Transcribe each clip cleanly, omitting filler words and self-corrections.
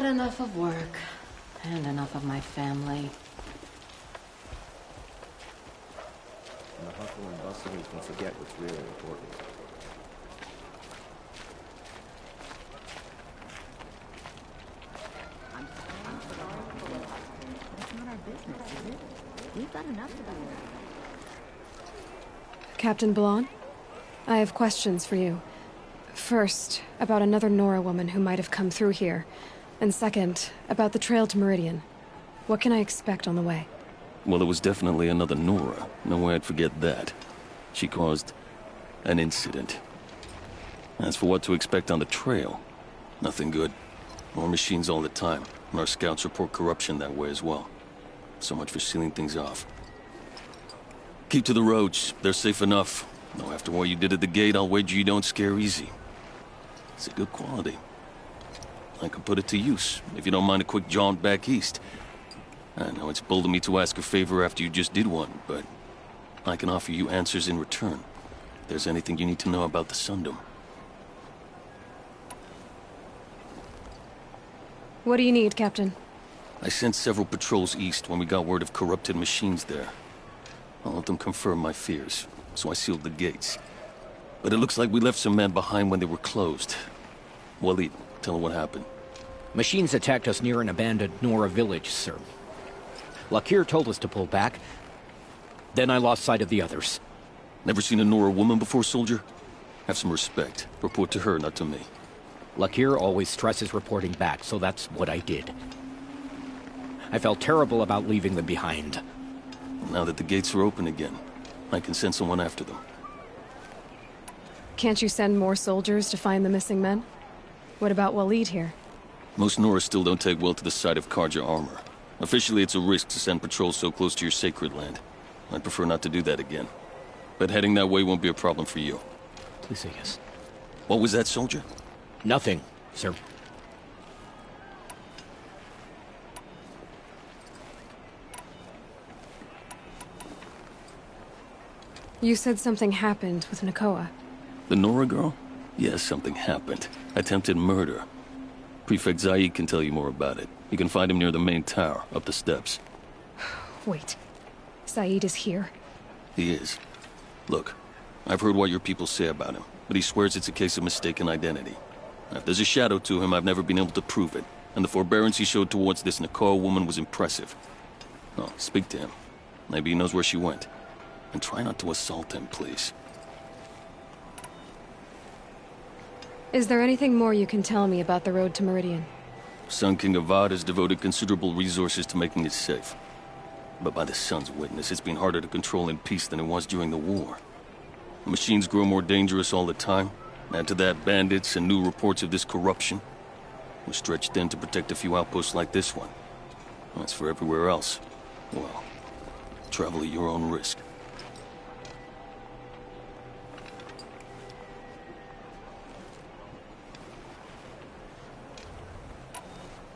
enough of work, and enough of my family. In the hustle and bustle, we can forget what's really important. It's not our business, is it? We've got enough to do. Captain Blon, I have questions for you. First, about another Nora woman who might have come through here. And second, about the trail to Meridian. What can I expect on the way? Well, it was definitely another Nora. No way I'd forget that. She caused an incident. As for what to expect on the trail, nothing good. More machines all the time, and our scouts report corruption that way as well. So much for sealing things off. Keep to the roads. They're safe enough. Though after what you did at the gate, I'll wager you don't scare easy. It's a good quality. I could put it to use, if you don't mind a quick jaunt back east. I know it's bold of me to ask a favor after you just did one, but I can offer you answers in return. If there's anything you need to know about the Sundom. What do you need, Captain? I sent several patrols east when we got word of corrupted machines there. I'll let them confirm my fears, so I sealed the gates. But it looks like we left some men behind when they were closed. Waleed, tell her what happened. Machines attacked us near an abandoned Nora village, sir. Lakir told us to pull back. Then I lost sight of the others. Never seen a Nora woman before, soldier? Have some respect. Report to her, not to me. Lakir always stresses reporting back, so that's what I did. I felt terrible about leaving them behind. Now that the gates are open again, I can send someone after them. Can't you send more soldiers to find the missing men? What about Waleed here? Most Nora still don't take well to the sight of Karja armor. Officially, it's a risk to send patrols so close to your sacred land. I'd prefer not to do that again. But heading that way won't be a problem for you. Please say yes. What was that, soldier? Nothing, sir. You said something happened with Nakoa. The Nora girl? Yes, something happened. Attempted murder. Prefect Zaid can tell you more about it. You can find him near the main tower, up the steps. Wait. Saeed is here? He is. Look, I've heard what your people say about him, but he swears it's a case of mistaken identity. If there's a shadow to him, I've never been able to prove it, and the forbearance he showed towards this Nakoa woman was impressive. Oh, speak to him. Maybe he knows where she went. And try not to assault him, please. Is there anything more you can tell me about the road to Meridian? Sun King Avad has devoted considerable resources to making it safe. But by the Sun's witness, it's been harder to control in peace than it was during the war. The machines grow more dangerous all the time. Add to that bandits and new reports of this corruption. We're stretched thin to protect a few outposts like this one. As for everywhere else, well, travel at your own risk.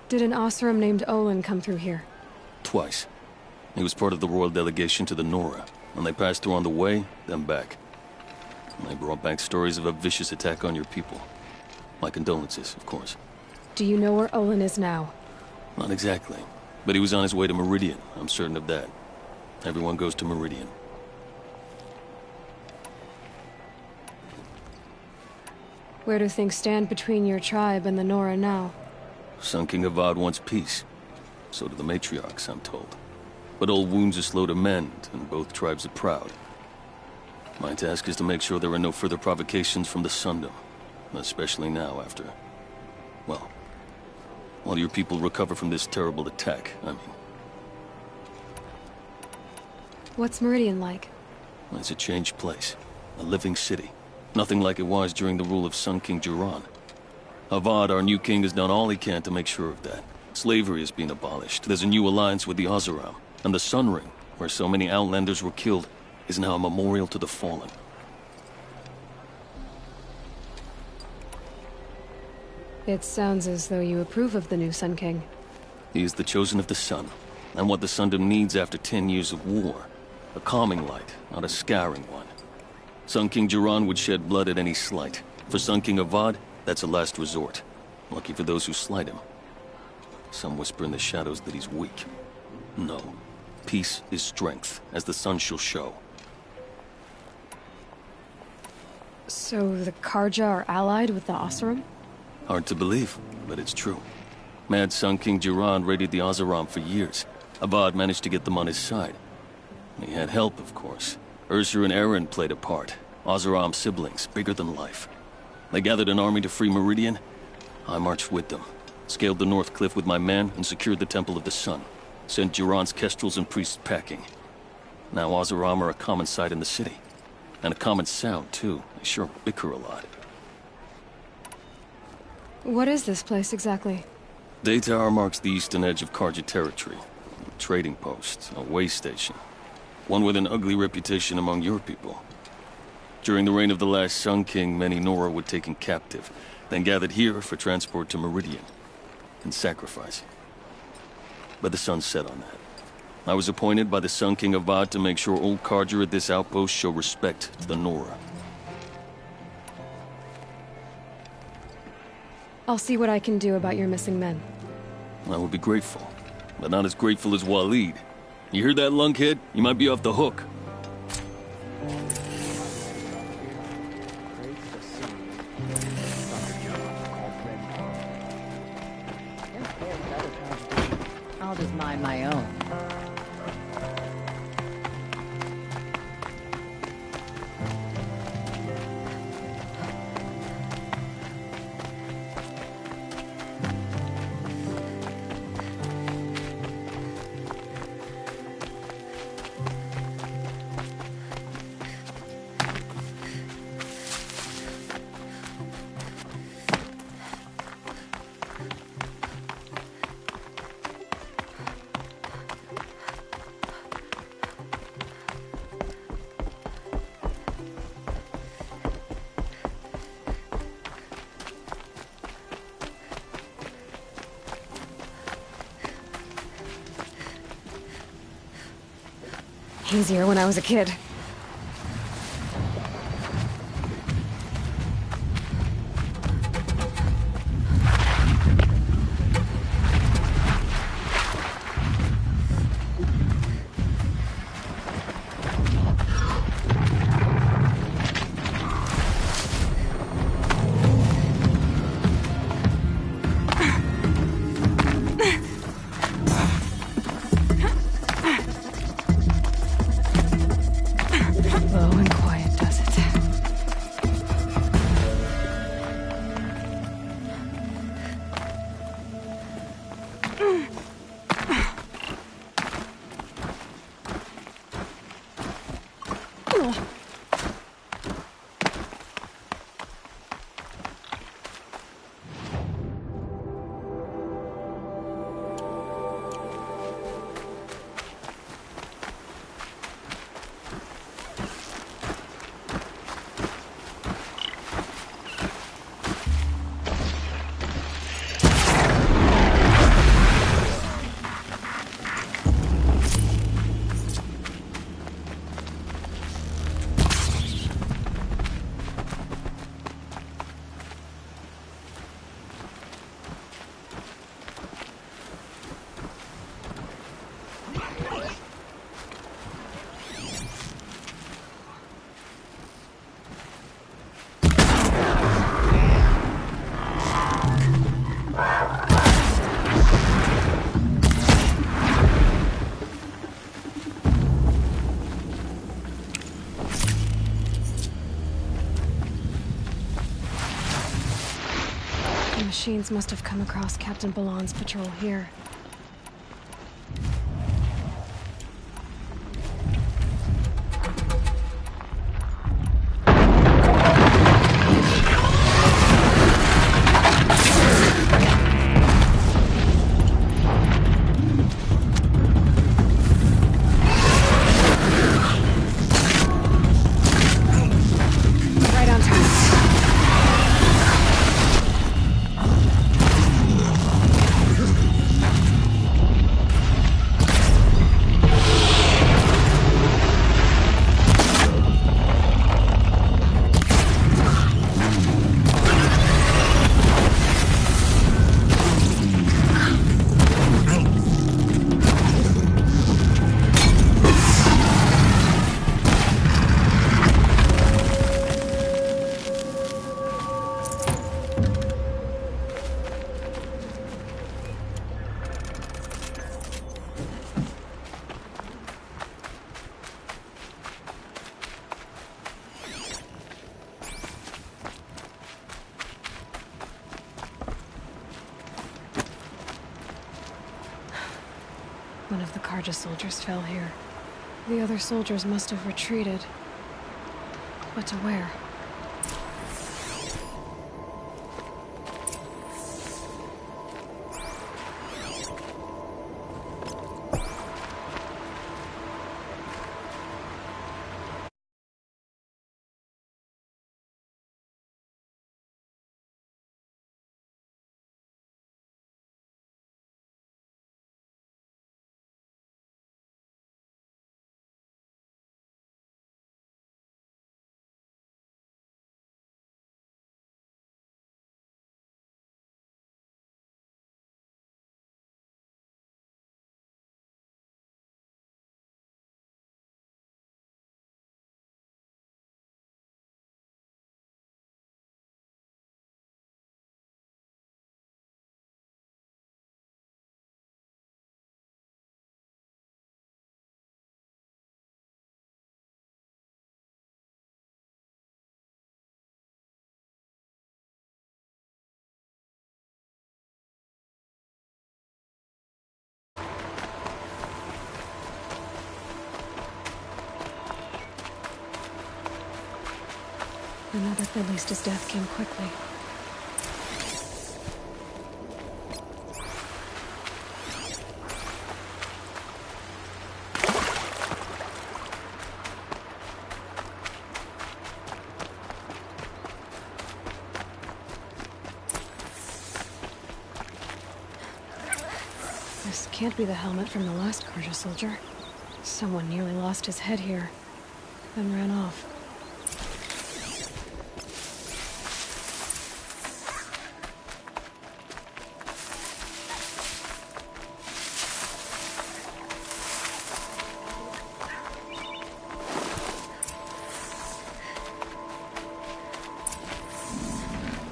Did an Oseram named Olin come through here? Twice. He was part of the royal delegation to the Nora, and they passed through on the way, then back. And they brought back stories of a vicious attack on your people. My condolences, of course. Do you know where Olin is now? Not exactly, but he was on his way to Meridian, I'm certain of that. Everyone goes to Meridian. Where do things stand between your tribe and the Nora now? Sun King Avad wants peace. So do the matriarchs, I'm told. But old wounds are slow to mend, and both tribes are proud. My task is to make sure there are no further provocations from the Sundom. Especially now after... well... while your people recover from this terrible attack, I mean. What's Meridian like? It's a changed place. A living city. Nothing like it was during the rule of Sun King Jiran. Avad, our new king, has done all he can to make sure of that. Slavery has been abolished. There's a new alliance with the Oseram. And the Sun Ring, where so many Outlanders were killed, is now a memorial to the fallen. It sounds as though you approve of the new Sun King. He is the chosen of the Sun, and what the Sundom needs after 10 years of war. A calming light, not a scouring one. Sun King Jiran would shed blood at any slight. For Sun King Avad, that's a last resort. Lucky for those who slight him. Some whisper in the shadows that he's weak. No. Peace is strength, as the sun shall show. So the Karja are allied with the Oseram? Hard to believe, but it's true. Mad Sun King Jiran raided the Oseram for years. Avad managed to get them on his side. He had help, of course. Ursur and Eren played a part. Oseram siblings, bigger than life. They gathered an army to free Meridian. I marched with them. Scaled the North Cliff with my men and secured the Temple of the Sun. Sent Jiran's kestrels and priests packing. Now Oseram are a common sight in the city. And a common sound, too. They sure bicker a lot. What is this place exactly? Daytower marks the eastern edge of Karja territory. A trading post, a way station. One with an ugly reputation among your people. During the reign of the last Sun King, many Nora were taken captive, then gathered here for transport to Meridian, and sacrifice. But the sun set on that. I was appointed by the Sun King Avad to make sure old Karja at this outpost show respect to the Nora. I'll see what I can do about your missing men. I would be grateful, but not as grateful as Waleed. You hear that, lunkhead? You might be off the hook. I'll just mind my own. Easier when I was a kid. Low and quiet does it. The machines must have come across Captain Balan's patrol here. Right on time. One of the Karja soldiers fell here. The other soldiers must have retreated. But to where? Now that at least his death came quickly. This can't be the helmet from the last Karja soldier. Someone nearly lost his head here, then ran off.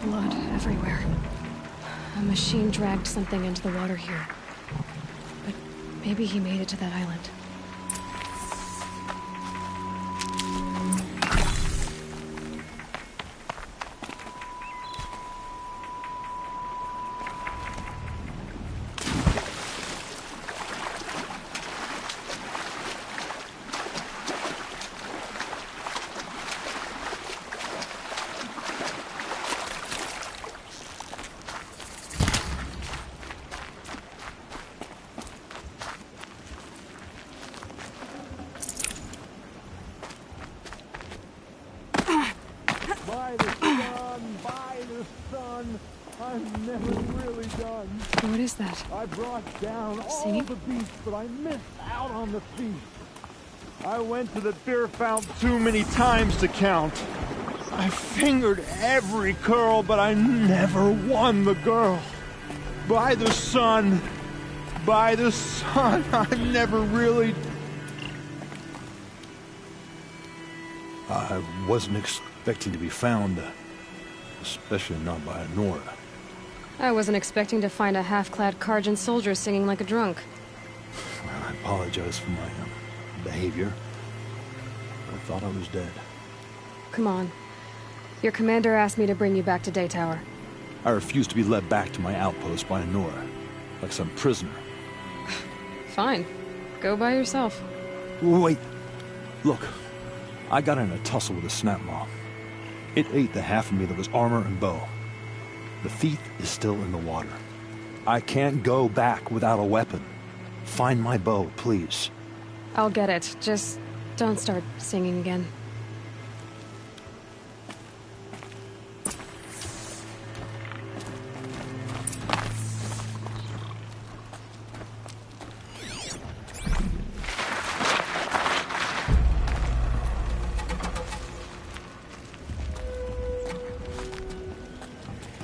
Blood everywhere. A machine dragged something into the water here. But maybe he made it to that island. By the sun, I'm never really done. What is that? I brought down all Singing? the beasts, but I missed out on the feast. I went to the beer fountain too many times to count. I fingered every curl, but I never won the girl. By the sun, I'm never really... I wasn't expecting to be found, especially not by a Nora. I wasn't expecting to find a half-clad Karjan soldier singing like a drunk. Well, I apologize for my behavior. I thought I was dead. Come on. Your commander asked me to bring you back to Daytower. I refused to be led back to my outpost by a Nora, like some prisoner. Fine. Go by yourself. Wait. Look. I got in a tussle with a snapmaw. It ate the half of me that was armor and bow. The thief is still in the water. I can't go back without a weapon. Find my bow, please. I'll get it. Just don't start singing again.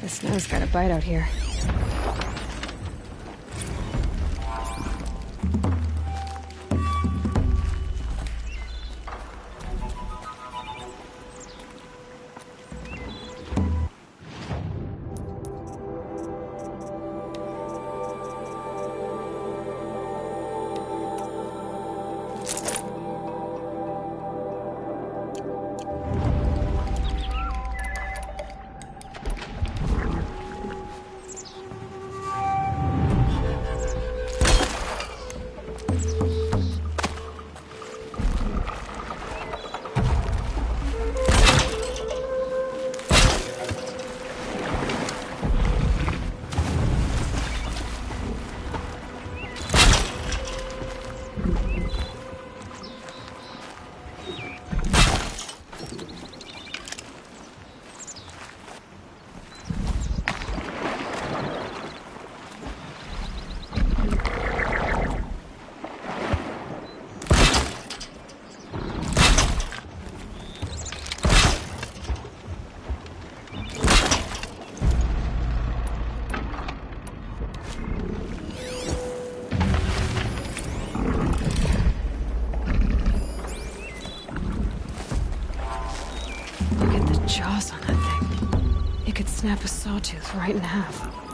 The snow's got a bite out here. a sawtooth right in half.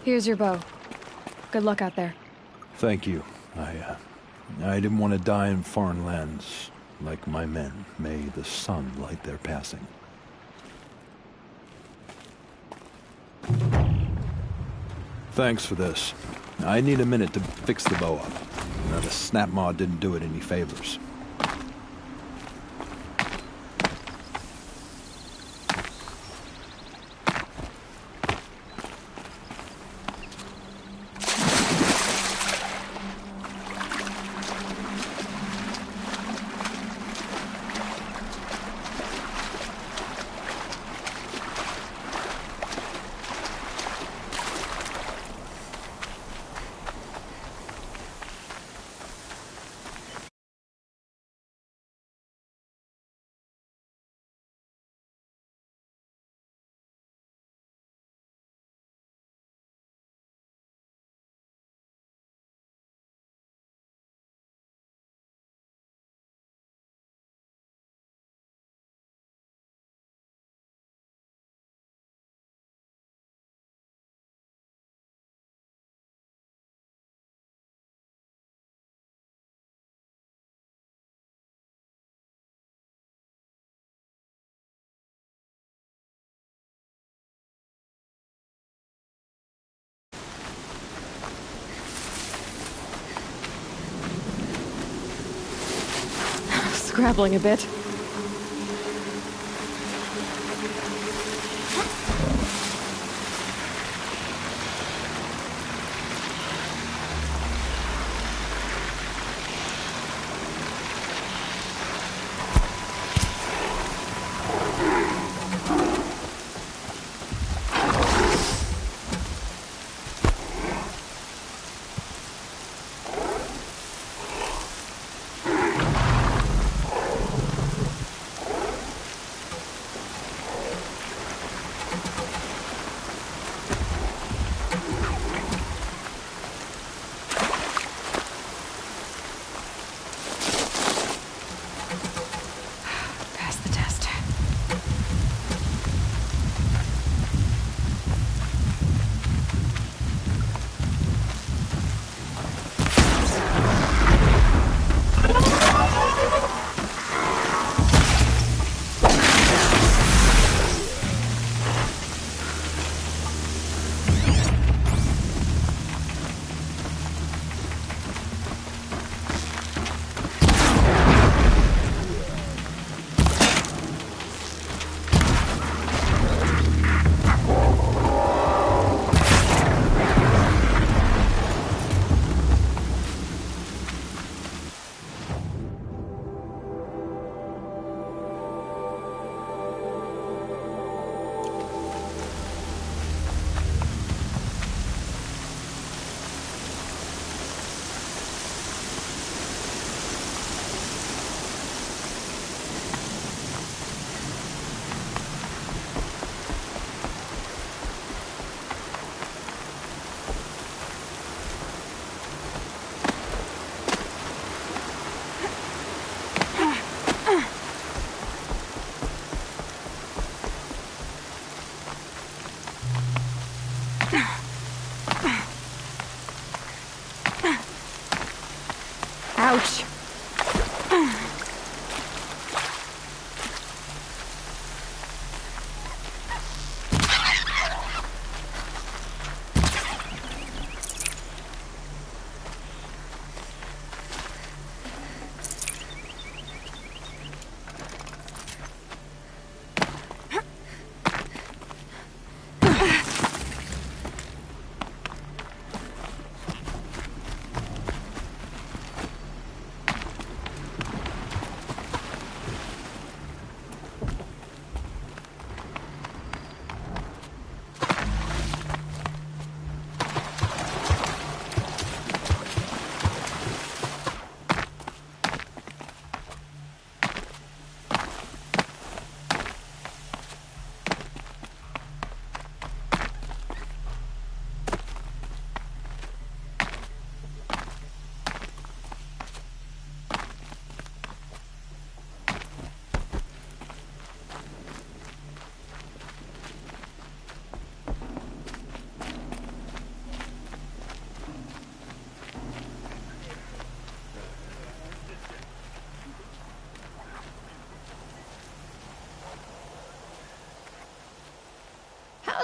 Here's your bow. Good luck out there. Thank you. I didn't want to die in foreign lands. Like my men, may the sun light their passing. Thanks for this. I need a minute to fix the bow up. Now, the snap maw didn't do it any favors. Scrabbling a bit.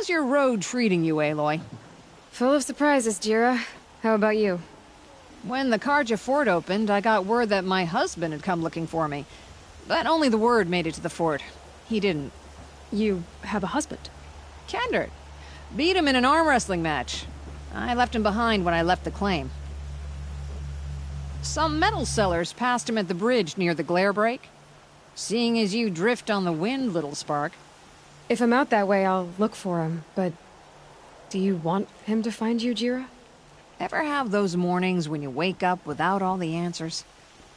How's your road treating you, Aloy? Full of surprises, Jira. How about you? When the Karja fort opened, I got word that my husband had come looking for me. But only the word made it to the fort. He didn't. You have a husband? Kendrick. Beat him in an arm wrestling match. I left him behind when I left the claim. Some metal sellers passed him at the bridge near the glare break. Seeing as you drift on the wind, little spark. If I'm out that way, I'll look for him, but... do you want him to find you, Jira? Ever have those mornings when you wake up without all the answers?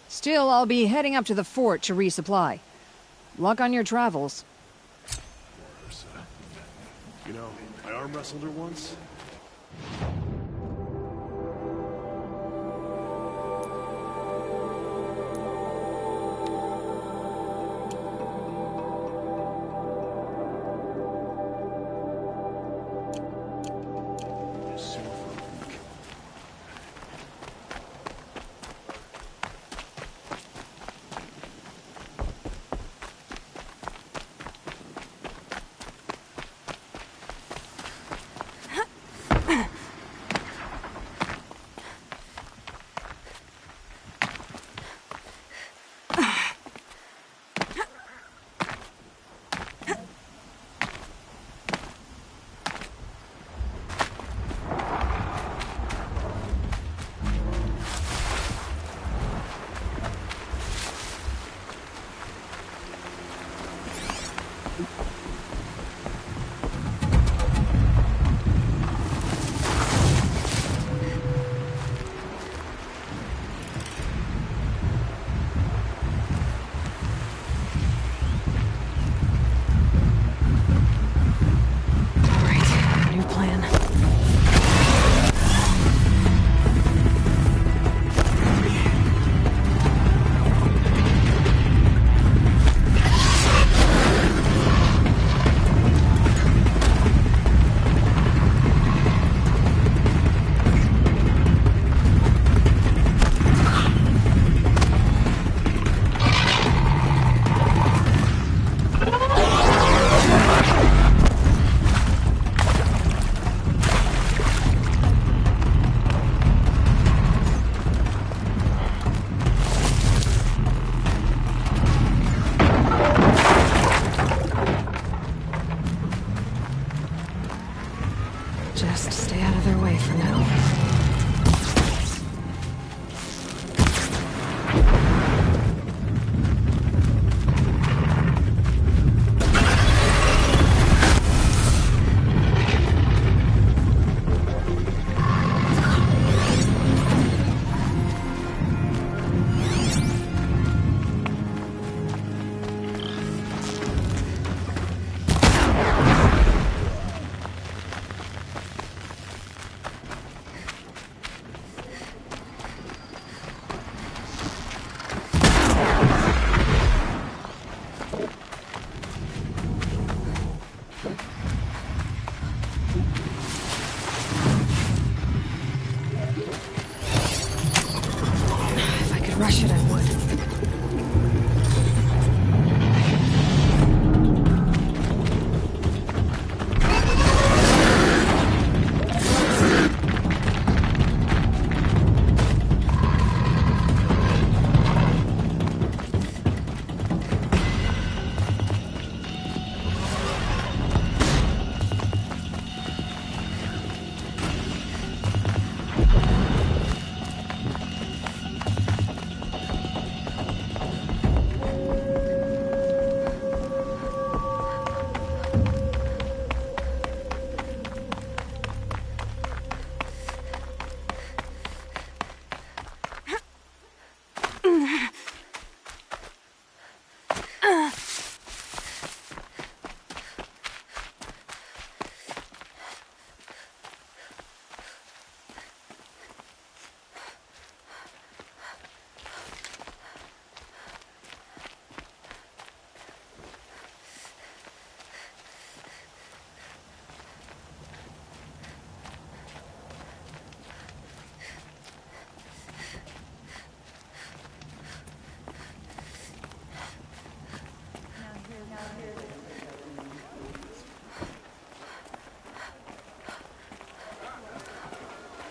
Still, I'll be heading up to the fort to resupply. Luck on your travels. You know, I arm wrestled her once.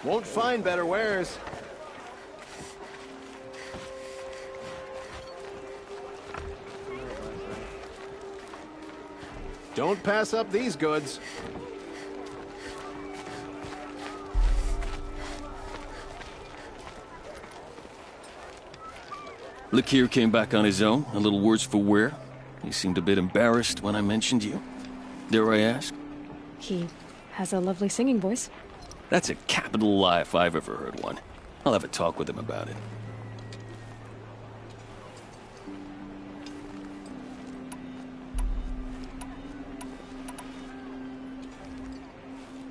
Won't find better wares. Don't pass up these goods. Lakir came back on his own, a little worse for wear. He seemed a bit embarrassed when I mentioned you. Dare I ask? He has a lovely singing voice. That's a capital lie if I've ever heard one. I'll have a talk with him about it.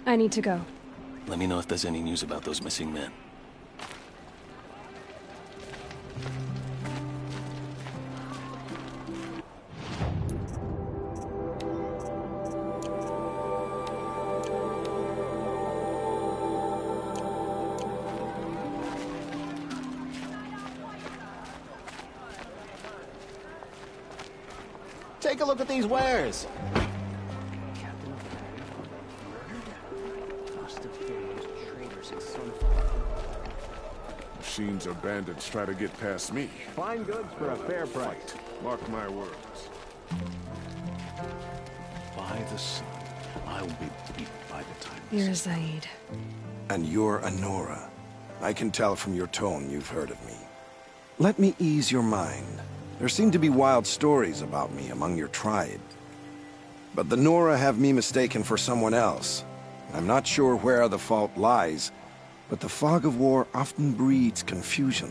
I need to go. Let me know if there's any news about those missing men. Take a look at these wares. Machines or bandits try to get past me. Fine goods for a fair price. Mark my words. By the sun, I'll be beat by the time. You're Zaid. And you're Anora. I can tell from your tone you've heard of me. Let me ease your mind. There seem to be wild stories about me among your tribe. But the Nora have me mistaken for someone else. I'm not sure where the fault lies, but the fog of war often breeds confusion.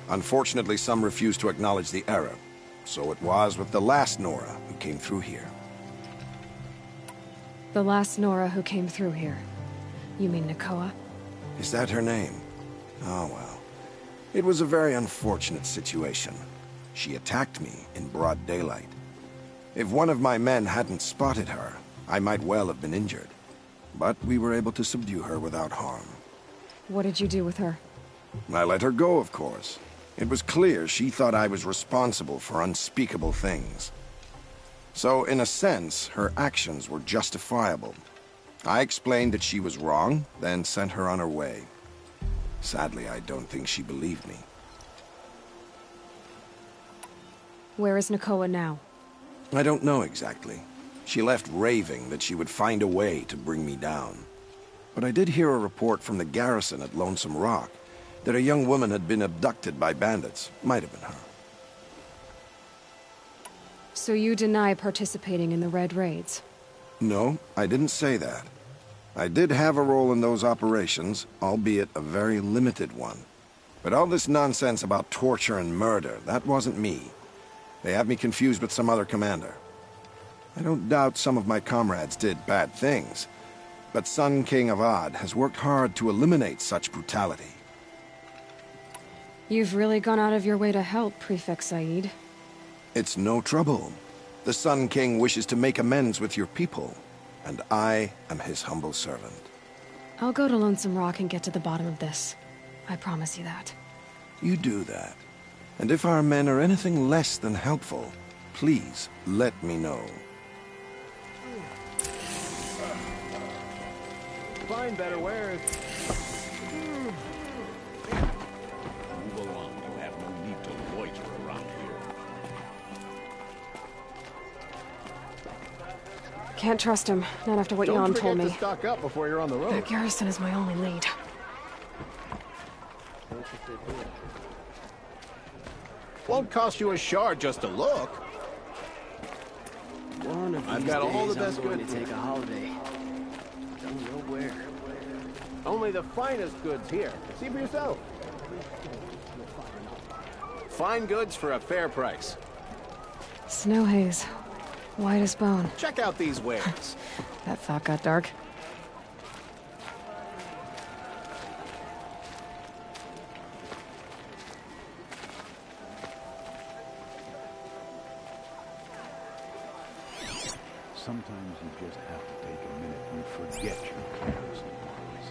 Unfortunately, some refuse to acknowledge the error. So it was with the last Nora who came through here. The last Nora who came through here. You mean Nakoa? Is that her name? Oh, well. It was a very unfortunate situation. She attacked me in broad daylight. If one of my men hadn't spotted her, I might well have been injured. But we were able to subdue her without harm. What did you do with her? I let her go, of course. It was clear she thought I was responsible for unspeakable things. So, in a sense, her actions were justifiable. I explained that she was wrong, then sent her on her way. Sadly, I don't think she believed me. Where is Nakoa now? I don't know exactly. She left raving that she would find a way to bring me down. But I did hear a report from the garrison at Lonesome Rock that a young woman had been abducted by bandits. Might have been her. So you deny participating in the Red Raids? No, I didn't say that. I did have a role in those operations, albeit a very limited one. But all this nonsense about torture and murder, that wasn't me. They have me confused with some other commander. I don't doubt some of my comrades did bad things, but Sun King Avad has worked hard to eliminate such brutality. You've really gone out of your way to help, Prefect Said. It's no trouble. The Sun King wishes to make amends with your people, and I am his humble servant. I'll go to Lonesome Rock and get to the bottom of this. I promise you that. You do that. And if our men are anything less than helpful, please let me know. Find better wares. Move along. You have no need to loiter around here. Can't trust him, not after what Jan told me. Don't forget to stock up before you're on the road. The garrison is my only lead. Won't cost you a shard just to look. One of I've these got all days the best I'm going goods. to take a holiday. Don't know where. Only the finest goods here. See for yourself. Fine goods for a fair price. Snow haze. White as bone. Check out these wares. That thought got dark. Sometimes you just have to take a minute and forget your cares and worries.